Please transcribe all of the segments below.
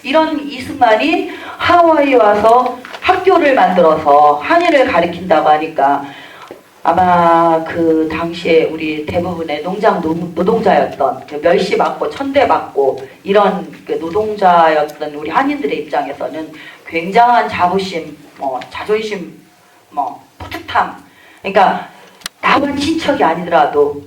이런 이승만이 하와이 와서 학교를 만들어서 한인을 가리킨다고 하니까 아마 그 당시에 우리 대부분의 농장 노동자였던 그 멸시받고 천대받고 이런 그 노동자였던 우리 한인들의 입장에서는 굉장한 자부심, 자존심, 뿌듯함. 그러니까 나와 친척이 아니더라도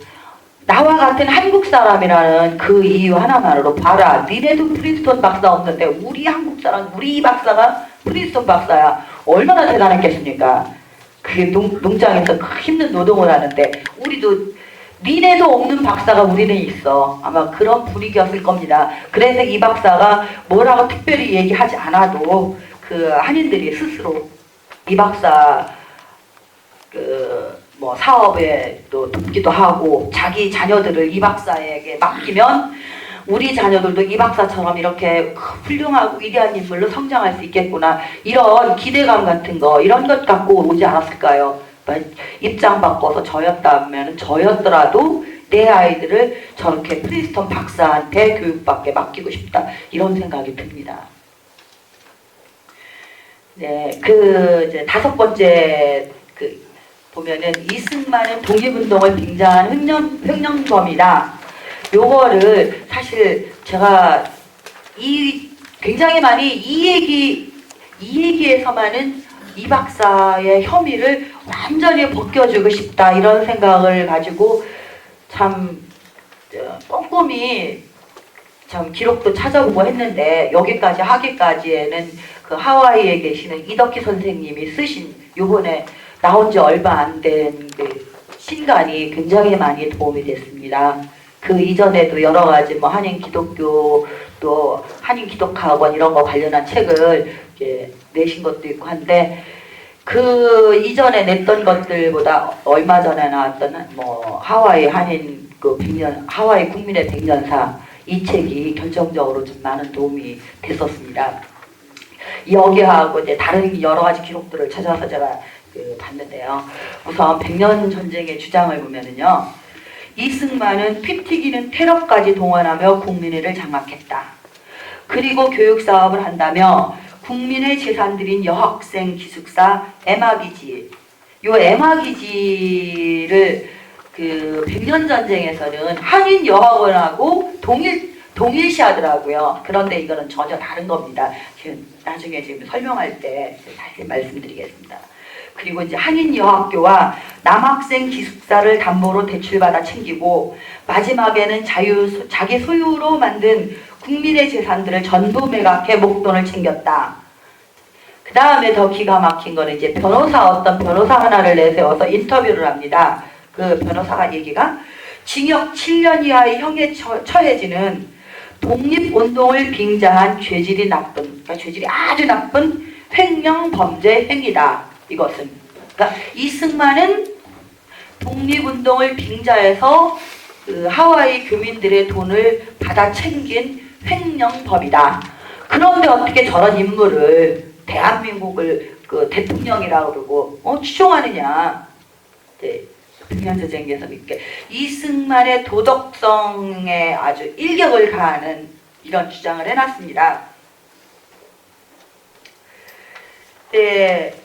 나와 같은 한국 사람이라는 그 이유 하나만으로 봐라. 니네도 프린스턴 박사 없는데 우리 한국 사람, 우리 박사가 프린스턴 박사야. 얼마나 대단했겠습니까? 그게 농장에서 힘든 노동을 하는데 우리도 니네도 없는 박사가 우리는 있어. 아마 그런 분위기였을 겁니다. 그래서 이 박사가 뭐라고 특별히 얘기하지 않아도 그 한인들이 스스로 이 박사 사업에 또 돕기도 하고 자기 자녀들을 이 박사에게 맡기면 우리 자녀들도 이 박사처럼 이렇게 훌륭하고 위대한 인물로 성장할 수 있겠구나. 이런 기대감 같은 거, 이런 것 갖고 오지 않았을까요? 입장 바꿔서 저였더라도 내 아이들을 저렇게 프린스턴 박사한테 교육받게 맡기고 싶다. 이런 생각이 듭니다. 네, 이제 5번째 보면은 이승만은 독립운동을 빙자한 횡령범이다. 요거를 사실 제가 굉장히 많이 이 얘기에서만은 이 박사의 혐의를 완전히 벗겨주고 싶다 이런 생각을 가지고 참 꼼꼼히 참 기록도 찾아보고 했는데 여기까지 하기까지에는 그 하와이에 계시는 이덕희 선생님이 쓰신 요번에 나온 지 얼마 안 된 그 신간이 굉장히 많이 도움이 됐습니다. 그 이전에도 여러 가지 한인 기독교 또 한인 기독학원 이런 거 관련한 책을 이제 내신 것도 있고 한데 그 이전에 냈던 것들보다 얼마 전에 나왔던 하와이 한인 하와이 국민의 100년사 이 책이 결정적으로 좀 많은 도움이 됐었습니다. 여기하고 이제 다른 여러 가지 기록들을 찾아서 제가 봤는데요. 우선 100년 전쟁의 주장을 보면은요. 이승만은 피 튀기는 테러까지 동원하며 국민회를 장악했다. 그리고 교육사업을 한다며 국민의 재산들인 여학생 기숙사 에마기지 요 에마기지를 그 100년 전쟁에서는 한인 여학원하고 동일시하더라고요. 그런데 이거는 전혀 다른 겁니다. 나중에 지금 설명할 때 다시 말씀드리겠습니다. 그리고 이제 한인 여학교와 남학생 기숙사를 담보로 대출받아 챙기고 마지막에는 자기 소유로 만든 국민의 재산들을 전부 매각해 목돈을 챙겼다. 그 다음에 더 기가 막힌 거는 이제 어떤 변호사 하나를 내세워서 인터뷰를 합니다. 그 변호사가 얘기가 징역 7년 이하의 형에 처해지는 독립운동을 빙자한 죄질이 아주 나쁜 횡령 범죄 행위다. 이것은 그러니까 이승만은 독립운동을 빙자해서 그 하와이 교민들의 돈을 받아 챙긴 횡령범이다. 그런데 어떻게 저런 인물을 대한민국을 그 대통령이라고 그러고 추종하느냐. 네, 100년 전쟁에서 이렇게 이승만의 도덕성에 아주 일격을 가하는 이런 주장을 해놨습니다. 네.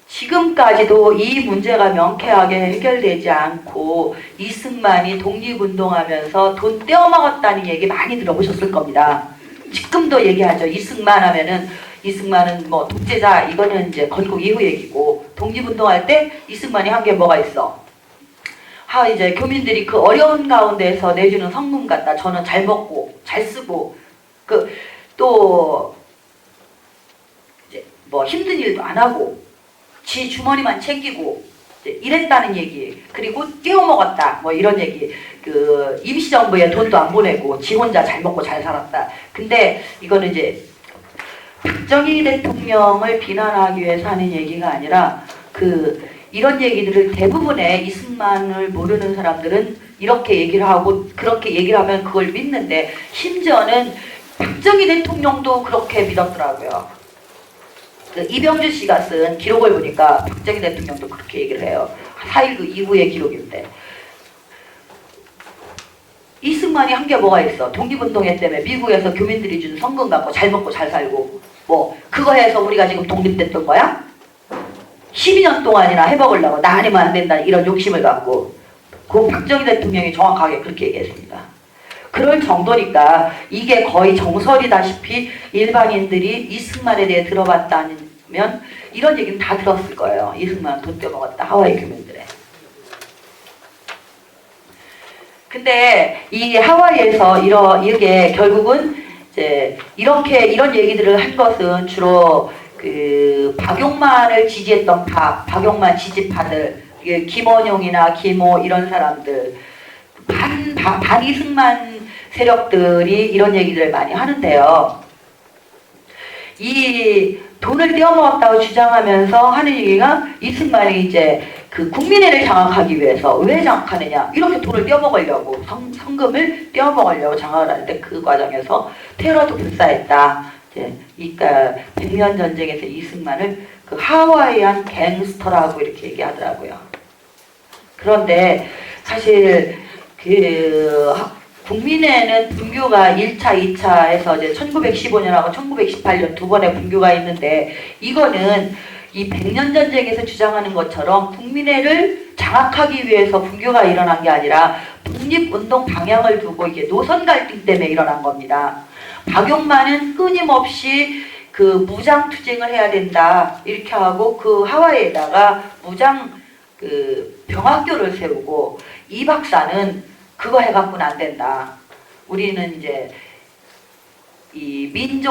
지금까지도 이 문제가 명쾌하게 해결되지 않고 이승만이 독립운동하면서 돈 떼어먹었다는 얘기 많이 들어보셨을 겁니다. 지금도 얘기하죠. 이승만은 독재자 이거는 이제 건국 이후 얘기고 독립운동할 때 이승만이 한 게 뭐가 있어? 이제 교민들이 그 어려운 가운데서 내주는 성금 같다. 저는 잘 먹고 잘 쓰고 또 힘든 일도 안 하고 지 주머니만 챙기고 이랬다는 얘기. 그리고 떼어먹었다 이런 얘기. 그 임시정부에 돈도 안 보내고 지 혼자 잘 먹고 잘 살았다. 근데 이거는 이제 박정희 대통령을 비난하기 위해서 하는 얘기가 아니라 이런 얘기들을 대부분의 이승만을 모르는 사람들은 이렇게 얘기를 하고 그렇게 얘기를 하면 그걸 믿는데 심지어는 박정희 대통령도 그렇게 믿었더라고요. 이병주 씨가 쓴 기록을 보니까 박정희 대통령도 그렇게 얘기를 해요. 4.19 이후의 기록인데 이승만이 한 게 뭐가 있어? 독립운동회 때문에 미국에서 교민들이 준 성금 갖고 잘 먹고 잘 살고 뭐 그거 해서 우리가 지금 독립됐던 거야? 12년 동안이나 해먹으려고 나 아니면 안 된다 이런 욕심을 갖고 그 박정희 대통령이 정확하게 그렇게 얘기했습니다. 그럴 정도니까 이게 거의 정설이다시피 일반인들이 이승만에 대해 들어봤다면 이런 얘기는 다 들었을 거예요. 이승만 돈 떼먹었다 하와이 교민들의. 근데 이 하와이에서 이게 결국은 이제 이런 얘기들을 한 것은 주로 그 박용만을 지지했던 박용만 지지파들, 김원용이나 김호 이런 사람들, 반이승만 세력들이 이런 얘기들을 많이 하는데요. 이 돈을 떼어먹었다고 주장하면서 하는 얘기가 이승만이 이제 그 국민회를 장악하기 위해서 왜 장악하느냐 이렇게 돈을 떼어먹으려고 성금을 떼어먹으려고 장악을 하는데 그 과정에서 테러도 불사했다. 이제 그러니까 백년 전쟁에서 이승만을 그 하와이안 갱스터라고 이렇게 얘기하더라고요. 그런데 사실 그 국민회는 분규가 1차, 2차에서 이제 1915년하고 1918년 두 번의 분규가 있는데 이거는 이 백년 전쟁에서 주장하는 것처럼 국민회를 장악하기 위해서 분규가 일어난 게 아니라 독립운동 방향을 두고 이게 노선 갈등 때문에 일어난 겁니다. 박용만은 끊임없이 그 무장 투쟁을 해야 된다 이렇게 하고 그 하와이에다가 무장 그 병학교를 세우고 이 박사는 그거 해갖고는 안 된다. 우리는 이제 이 민족